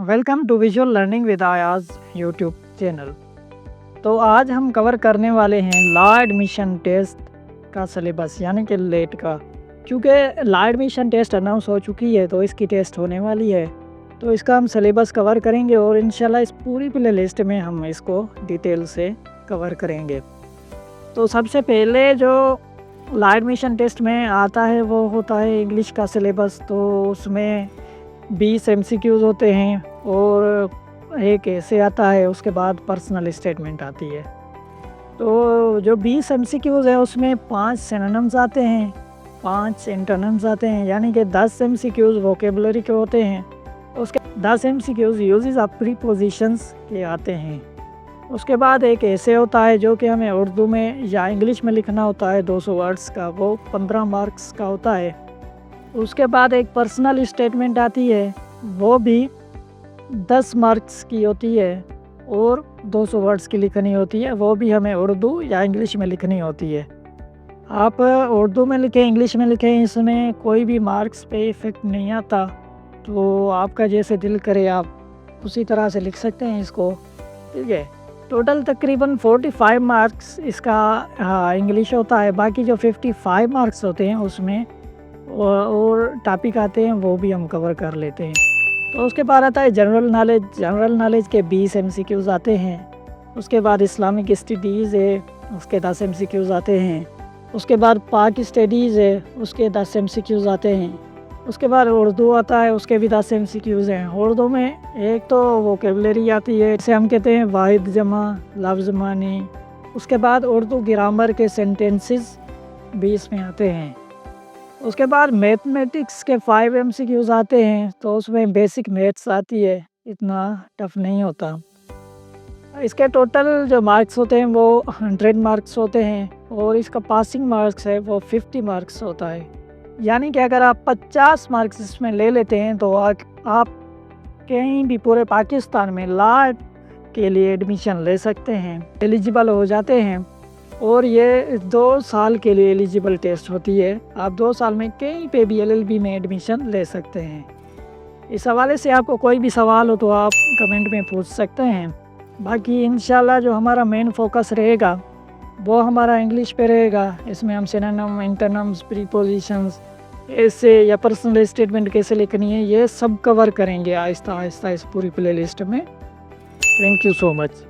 Welcome to visual learning with Ayaz YouTube channel. तो आज हम कवर करने वाले हैं लॉ एडमिशन टेस्ट का सिलेबस यानी कि लेट का। क्योंकि लॉ एडमिशन टेस्ट अनाउंस हो चुकी है तो इसकी टेस्ट होने वाली है, तो इसका हम सिलेबस कवर करेंगे और इंशाल्लाह इस पूरी प्ले लिस्ट में हम इसको डिटेल से कवर करेंगे। तो सबसे पहले जो लॉ एडमिशन टेस्ट में आता है वो होता है इंग्लिश का सिलेबस। तो उसमें 20 MCQs होते हैं और एक ऐसे आता है, उसके बाद पर्सनल स्टेटमेंट आती है। तो जो 20 MCQs है उसमें 5 सिनोनिम्स आते हैं, 5 एंटोनिम्स आते हैं, यानी कि 10 MCQs वोकेबलरी के होते हैं। उसके 10 MCQs यूजेस ऑफ प्रीपोजिशंस के आते हैं। उसके बाद एक ऐसे होता है जो कि हमें उर्दू में या इंग्लिश में लिखना होता है 200 वर्ड्स का, वो 15 मार्क्स का होता है। उसके बाद एक पर्सनल स्टेटमेंट आती है, वो भी 10 मार्क्स की होती है और 200 वर्ड्स की लिखनी होती है, वो भी हमें उर्दू या इंग्लिश में लिखनी होती है। आप उर्दू में लिखें, इंग्लिश में लिखें, इसमें कोई भी मार्क्स पे इफ़ेक्ट नहीं आता। तो आपका जैसे दिल करे आप उसी तरह से लिख सकते हैं इसको, ठीक है। टोटल तकरीबन 45 मार्क्स इसका इंग्लिश होता है। बाकी जो 55 मार्क्स होते हैं उसमें और टॉपिक आते हैं वो भी हम कवर कर लेते हैं। तो उसके बाद आता है जनरल नॉलेज के 20 MCQs आते हैं। उसके बाद इस्लामिक स्टडीज़ है, उसके 10 MCQs आते हैं। उसके बाद पाक स्टडीज़ है, उसके 10 MCQs आते हैं। उसके बाद उर्दू आता है, उसके भी 10 MCQs हैं। उर्दू में एक तो वोकेबलरी आती है, इसे हम कहते हैं वाहिद जमा, लफ्ज़ मानी। उसके बाद उर्दू ग्रामर के सेंटेंसेस भी इसमें आते हैं। उसके बाद मैथमेटिक्स के 5 MCQs आते हैं, तो उसमें बेसिक मैथ्स आती है, इतना टफ नहीं होता। इसके टोटल जो मार्क्स होते हैं वो 100 मार्क्स होते हैं और इसका पासिंग मार्क्स है वो 50 मार्क्स होता है। यानी कि अगर आप 50 मार्क्स इसमें ले लेते हैं तो आप कहीं भी पूरे पाकिस्तान में लॉ के लिए एडमिशन ले सकते हैं, एलिजिबल हो जाते हैं। और ये 2 साल के लिए एलिजिबल टेस्ट होती है। आप 2 साल में कहीं पे भी LLB में एडमिशन ले सकते हैं। इस हवाले से आपको कोई भी सवाल हो तो आप कमेंट में पूछ सकते हैं। बाकी इंशाल्लाह जो हमारा मेन फोकस रहेगा वो हमारा इंग्लिश पे रहेगा। इसमें हम सिनोनिम, एंटोनिम्स, प्रीपोजिशंस ऐसे या पर्सनल स्टेटमेंट कैसे लिखनी है, ये सब कवर करेंगे आहिस्ता आहिस्ता इस पूरी प्ले लिस्ट में। Thank you so much.